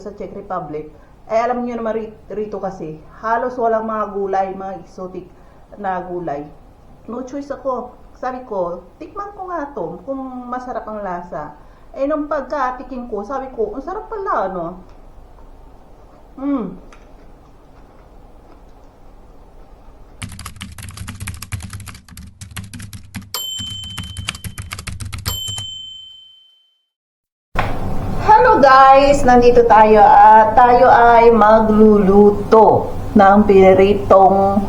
sa Czech Republic, eh alam niyo naman rito kasi, halos walang mga gulay, mga exotic na gulay. No choice ako. Sabi ko, tikman ko nga to, kung masarap ang lasa. Eh nung pagkatikim ko, sabi ko, ang sarap pala, ano? Hello guys! Nandito tayo at tayo ay magluluto ng piritong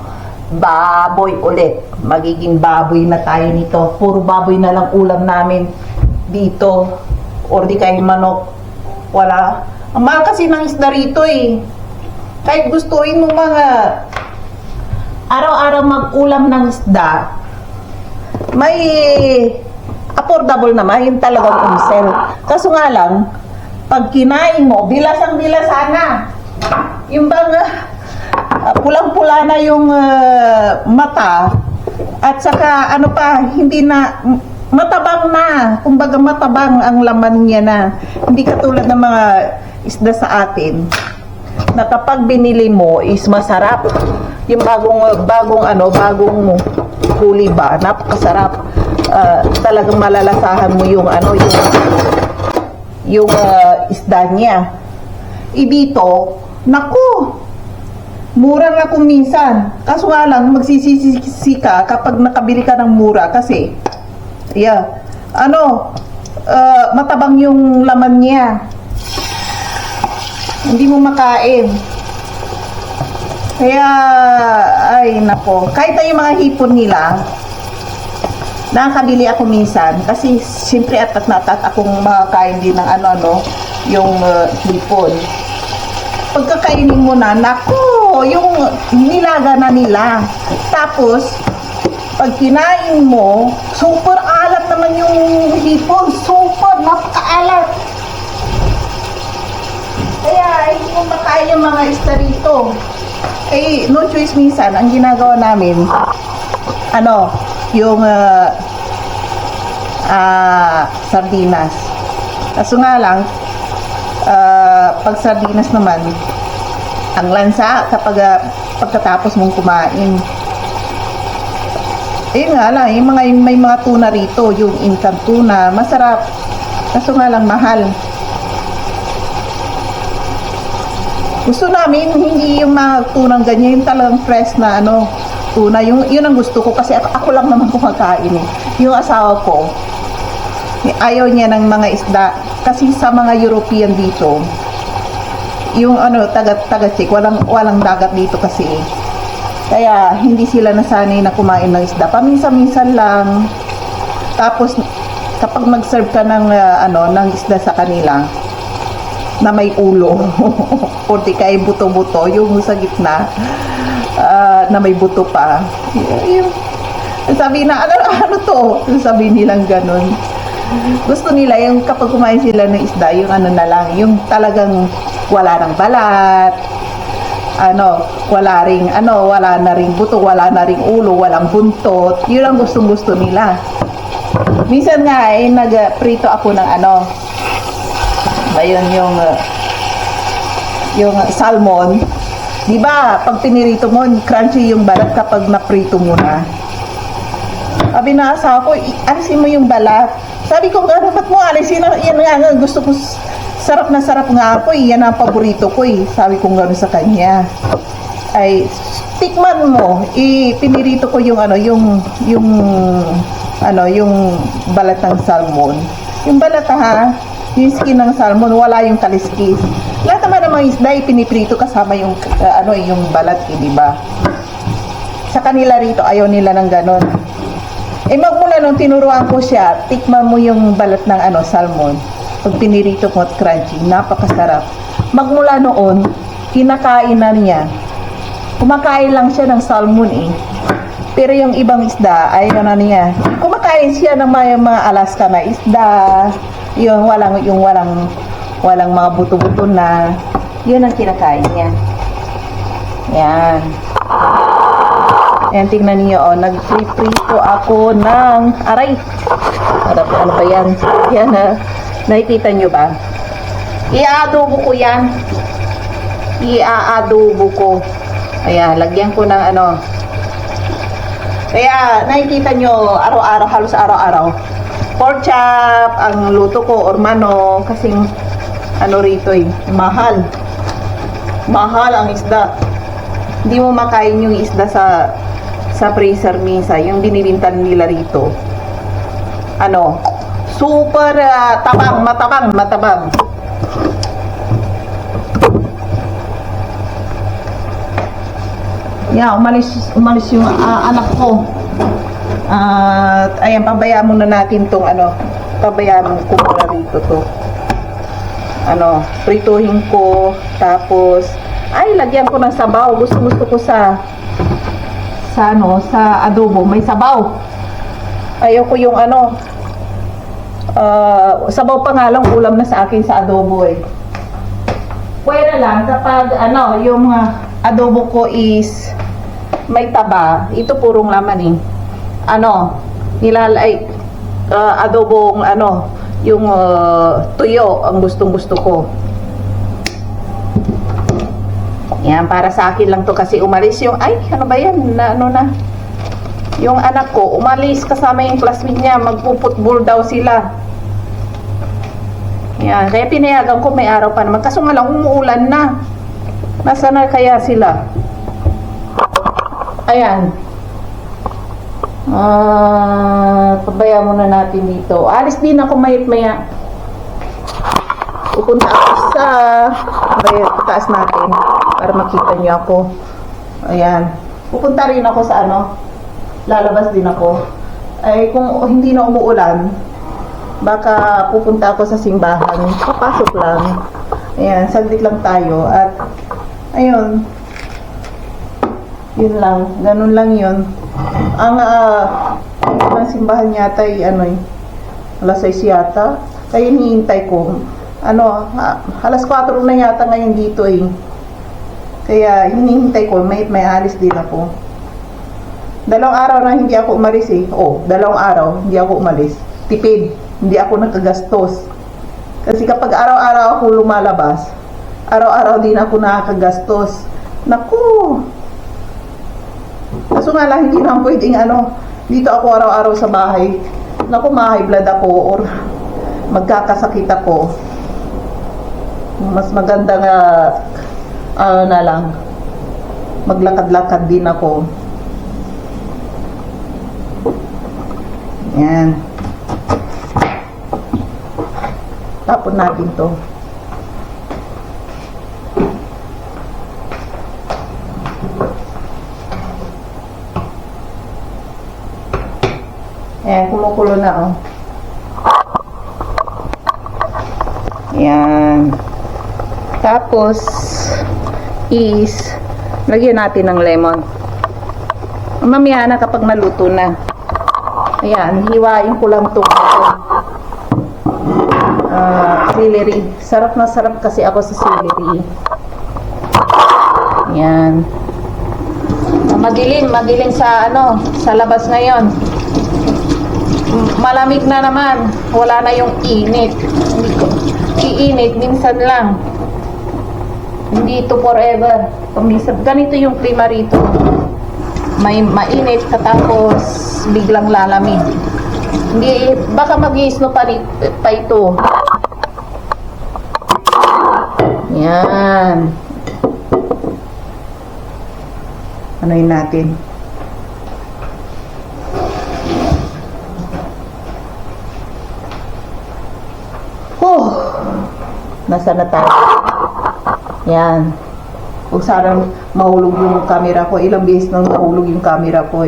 baboy ulit. Magiging baboy na tayo nito. Puro baboy na lang ulam namin dito. Or di kaya manok. Wala. Ang mahal kasi ng isda rito eh. Kahit gustuin mo mga araw-araw mag-ulam ng isda, may affordable naman, yung talagang umisel. Kaso nga lang, pag kinain mo, bilasang-bilasa na. Yung bang pulang-pula na yung mata, at saka ano pa, hindi na, matabang na. Kumbaga matabang ang laman niya na. Hindi katulad ng mga isda sa atin, na kapag binili mo is masarap. Yung bagong huli ba, napakasarap. Talagang malalasahan mo yung isda niya. Dito, naku, mura na kung minsan. Kaso nga lang, magsisisi ka kapag nakabili ka ng mura kasi, matabang yung laman niya. Hindi mo makain. Kaya, ay nako, kahit na yung mga hipon nila, nakakabili ako minsan kasi siyempre atat akong makakain din ng yung hipon. Pagkakainin mo na, nako, yung nilaga na nila. Tapos pag kinain mo, super alat naman yung hipon, super napakaalat. Kaya hindi mo makain yung mga isda rito. Eh, no choice minsan, ang ginagawa namin, yung sardinas. Kaso nga lang, pag sardinas naman, ang lansa kapag pagkatapos mong kumain. Ayun nga lang, may mga tuna rito, yung instant tuna, masarap. Kaso nga lang, mahal. Gusto namin, hindi yung mga tunang ganyan, yung talagang fresh na tuna. Yun ang gusto ko kasi ako lang naman kumakain eh. Yung asawa ko, ayaw niya ng mga isda. Kasi sa mga European dito, yung taga-Czech, walang dagat dito kasi eh. Kaya hindi sila nasanay na kumain ng isda. Paminsan-minsan lang. Tapos kapag mag-serve ka ng isda sa kanila, na may ulo o di kaya buto-buto yung sa gitna, na may buto pa, sabi na ano to, sabi nilang ganun. Gusto nila yung kapag kumain sila ng isda, yung na lang, yung talagang wala nang balat, wala na ring buto, wala na ring ulo, walang buntot. Yun ang gustong-gusto nila. Minsan nga nagprito ako ng yung salmon. Di ba, pag pinirito mo, crunchy yung balat kapag naprito mo na. Sabi na asawa ko, alisin mo yung balat. Sabi ko, ba't mo alisin? Yan nga, gusto ko, sarap na sarap nga ako. Yan ang paborito ko eh. Sabi ko gano'n sa kanya. Ay, tikman mo. Pinirito ko yung balat ng salmon. Yung balat yung skin ng salmon, wala yung kaliskis. Lahat naman ng mga isda, piniprito kasama yung balat, di ba? Sa kanila rito, ayaw nila ng ganon. Magmula nung tinuruan ko siya, tikman mo yung balat ng salmon. Pag pinirito mo at crunchy, napakasarap. Magmula noon, kinakain na niya. Kumakain lang siya ng salmon eh. Pero yung ibang isda, ayaw na niya. Kumakain siya ng mga Alaska na isda, yung walang mga buto-buto na, yun ang kinakain niya. Yan. Yan, tingnan niyo, nag-prito ako ng, aray, ano ba yan? Yan, nakikita niyo ba? Iaadobo ko yan. Iaadobo ko. Ayan, lagyan ko ng ano. Kaya, nakikita nyo, araw-araw, halos araw-araw. Pork chop, ang luto ko, or manok, kasing, ano rito mahal. Mahal ang isda. Hindi mo makain yung isda sa freezer misa, yung binibintan nila rito. Ano, super tabang, matabang. Yeah, umalis yung anak ko. At ayan, pabayaan muna natin tong ano, pabayaan ko muna rito to. Ano, prituhin ko, tapos ay lagyan ko ng sabaw. Gusto ko sa adobo, may sabaw. Ayoko yung ano, sabaw pa nga lang, ulam na sa akin sa adobo Pwede lang kapag ano, yung adobo ko is may taba. Ito purong laman ano, adobong ano, yung tuyo ang gustong-gusto ko. Yan, para sa akin lang to kasi umalis yung, ay, ano ba yan? Yung anak ko, umalis kasama yung classmate niya, magpuputbol daw sila. Yan, kaya pinayagan ko may araw pa naman. Kaso nga lang, umuulan na. Nasaan na kaya sila? Ayan. Pabayaan muna natin dito. Alis din ako mayat-maya. Pupunta ako sa taas natin para makita niyo ako. Ayan. Pupunta rin ako sa ano. Lalabas din ako. Ay, kung hindi na umuulan, baka pupunta ako sa simbahan. Papasok lang. Ayan, saglit lang tayo. At, ayun. Yun lang. Ganun lang yun. Ang simbahan yata ay alas 6 yata. Kaya hinihintay ko. Alas 4 na yata ngayon dito Kaya hinihintay ko. May alis din ako. 2 araw na hindi ako umalis 2 araw hindi ako umalis. Tipid. Hindi ako nakagastos. Kasi kapag araw-araw ako lumalabas, araw-araw din ako nakakagastos. Naku! Kaso nga lang, hindi naman pwedeng dito ako araw-araw sa bahay. Naku, ma-high blood ako or magkakasakit ako. Mas maganda nga, na lang, maglakad-lakad din ako. Yan. Tapon natin to. Ayan, kumukulo na Ayan. Tapos is lagyan natin ng lemon. Mamaya na kapag naluto na. Ayan, hiwain ko lang ito. Celery. Sarap na sarap kasi ako sa celery. Ayan. Madilim sa sa labas ngayon. Malamig na naman. Wala na yung init. Hindi ko iinit minsan lang. Hindi ito forever. Paminsan ganito yung klima rito. May mainit katapos biglang lalamig. Hindi baka mag-i-snow pa ito. Yan. Anoyin natin. Nasaan na tayo? Yan. Kung sana mahulog yung camera ko. Ilang beses nang nahulog yung camera ko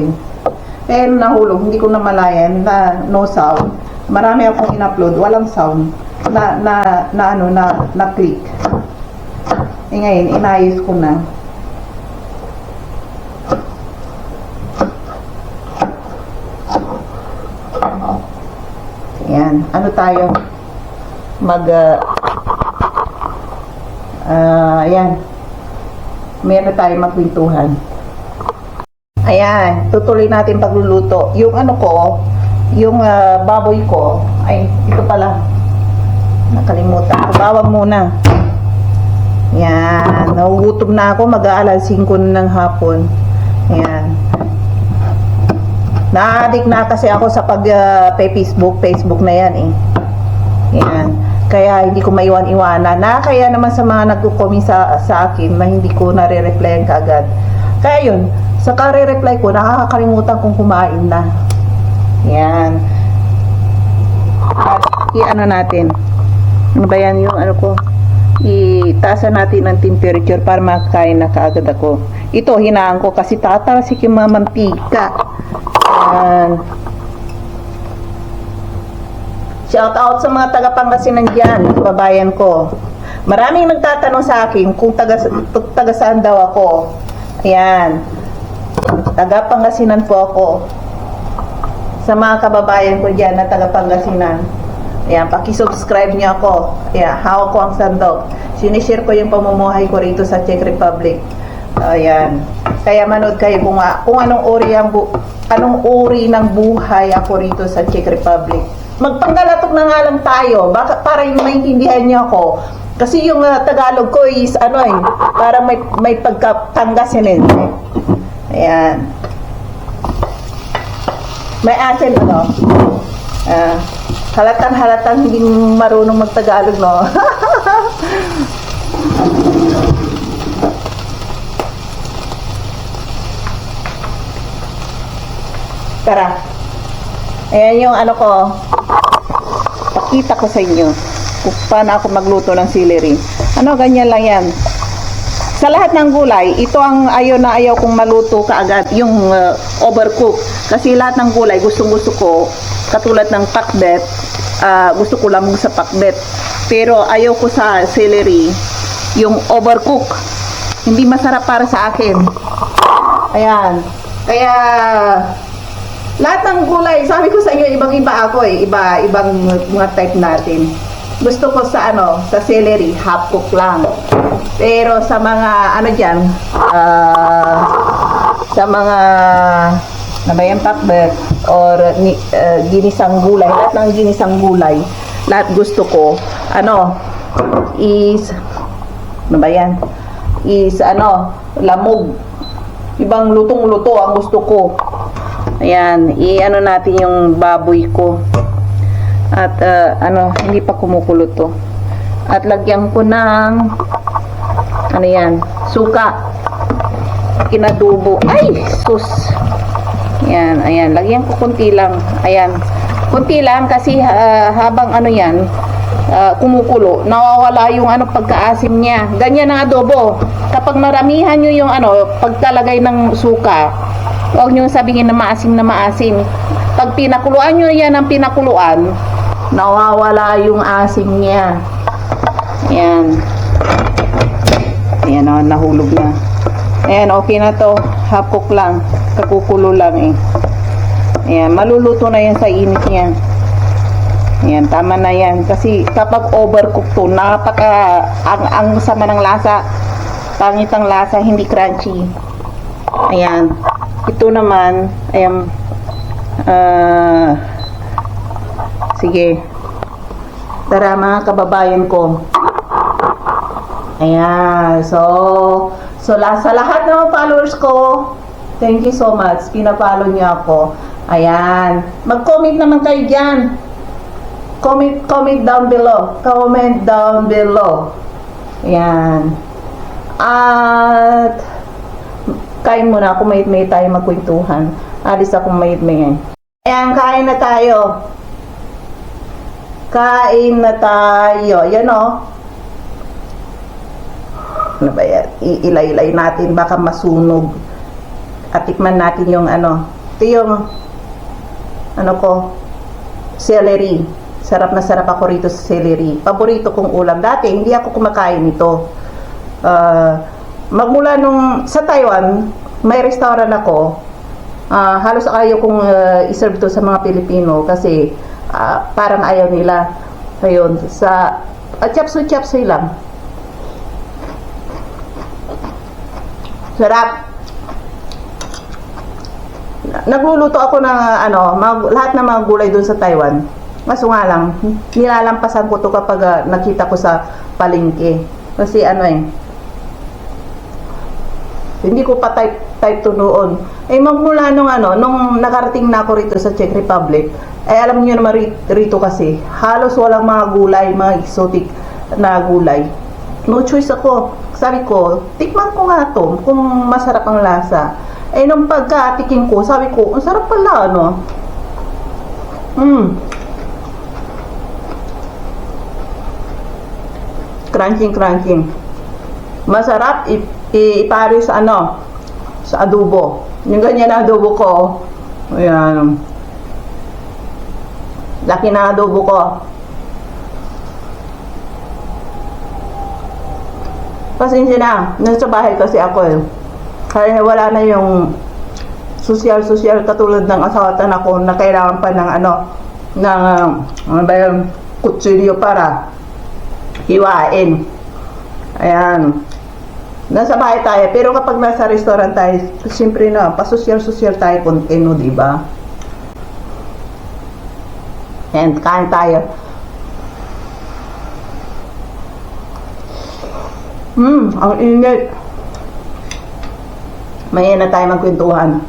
Pero nahulog, hindi ko na malayan na no sound. Marami akong in-upload, walang sound. Na click. Ngayon, inayos ko na. Yan. Ano tayo? Ayan. Meron tayo magpintuhan. Ayan. Tutuloy natin pagluluto. Yung yung baboy ko, ay, ito pala. Nakalimutan ko. Bawang muna. Yan. Nagugutom na ako. Mag-aalas 5 na ng hapon. Yan. Na-addict na kasi ako sa Facebook na yan eh. Yan. Kaya hindi ko maiwan-iwanan. Kaya naman sa mga nagko-comment sa akin na hindi ko nare-replyan kaagad. Kaya yun, sa kare-reply ko, nakakalimutan kong kumain na. Yan. At i-ano natin. Ano ba yan yung ano ko? Itaasan natin ang temperature para makakain na kaagad ako. Ito, hinaan ko kasi tatalsik yung mga mantika. Yan. Shout out sa mga taga-Pangasinan dyan, kababayan ko. Maraming nagtatanong sa akin kung taga saan daw ako. Ayan. Taga-Pangasinan po ako. Sa mga kababayan ko dyan na taga-Pangasinan. Ayan, pakisubscribe niyo ako. Ayan, hawak ko ang sandok. Sinishare ko yung pamumuhay ko rito sa Czech Republic. Ayan. Kaya manood kayo kung anong uri ng buhay ako rito sa Czech Republic. Magpanggalatok na nga lang tayo. Baka para yung maintindihan niyo ako. Kasi yung Tagalog ko is para may pagkapangasin. Ayan. May asin halatang hindi marunong magtagalog, no? Tara. Ayan yung ko. Pakita ko sa inyo kung paano ako magluto ng celery. Ganyan lang yan. Sa lahat ng gulay, ito ang ayaw kong maluto kaagad, yung overcook. Kasi lahat ng gulay, gustong-gusto ko, katulad ng pakbet, gusto ko lamang sa pakbet. Pero ayaw ko sa celery, yung overcook. Hindi masarap para sa akin. Ayan. Kaya, lahat ng gulay, sabi ko sa inyo, ibang-iba ako eh. Ibang mga type natin. Gusto ko sa sa celery, half cook lang. Pero sa mga dyan, sa mga pakbet or ginisang gulay, lahat ng ginisang gulay, lahat gusto ko, is lamog. Ibang lutong-luto ang gusto ko. Ayan, natin yung baboy ko. At hindi pa kumukulo to. At lagyan ko ng suka. Kinadubo. Ay, sus. Ayan, lagyan ko kunti lang. Ayan. Kunti lang kasi habang kumukulo, nawawala yung pagkaasim niya. Ganyan ang adobo. Kapag maramihan nyo yung pagtalagay ng suka, huwag nyo sabihin na maasim. Pag pinakuluan nyo yan ng pinakuluan, nawawala yung asim niya. Ayan. Ayan nahulog na. Ayan, okay na to. Half cook lang. Kakukulo lang eh. Ayan, maluluto na yan sa init niya. Ayan, tama na yan. Kasi kapag overcook to, ang sama ng lasa. Pangit ang lasa, hindi crunchy. Ayan. Ito naman, ayan, sige. Tara mga kababayan ko. Ayan. So sa lahat ng followers ko, thank you so much. Pinapollow niyo ako. Ayan. Mag-comment naman kayo dyan. Comment down below. Comment down below. Ayan. At kain muna ako, may tayo magkwentuhan. Alis ako may. Ayan, kain na tayo. Kain na tayo. Yan Ano ba yan? Iilay-ilay natin, baka masunog. At tikman natin yung ito yung celery. Sarap na sarap ako rito sa celery. Paborito kong ulam. Dati, hindi ako kumakain ito. Magmula nung sa Taiwan, may restaurant ako. Halos ayaw kong iserve to sa mga Pilipino kasi parang ayaw nila. Ayun, chapsuy lang. Sarap. Nagluluto ako ng lahat ng mga gulay doon sa Taiwan. Kaso nga lang, nilalampasan ko to kapag nakita ko sa palengke. Kasi ano eh, hindi ko pa type to noon. Eh magmula nung nakarating na ako rito sa Czech Republic, alam niyo naman rito kasi, halos walang mga gulay, mga exotic na gulay. No choice ako. Sabi ko, tikman ko nga to, kung masarap ang lasa. Eh nung pagkatikim ko, sabi ko, ang sarap pala, Crunching. Masarap ipare sa sa adobo. Yung ganyan na adobo ko. Ayan. Laki na adobo ko. Pasensya na. Nasa bahay kasi ako eh. Kaya wala na yung social katulad ng asawa at anak ko na kailangan pa ng ano ba yung kutsilyo para hiwain. Ayan. Nasa bahay tayo. Pero kapag nasa restaurant tayo, siyempre pasosyal tayo kontino, diba? And kain tayo. Ang init. Maya na tayo magkwentuhan.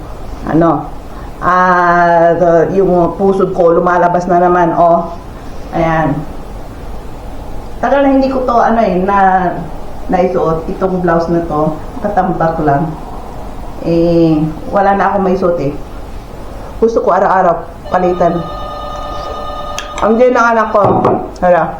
Yung pusod ko lumalabas na naman, Ayan. Tagal na hindi ko to naisuot. Itong blouse na to, tatambak lang. Wala na akong maisuot eh. Gusto ko araw-araw palitan. Ang din ng anak ko. Hala.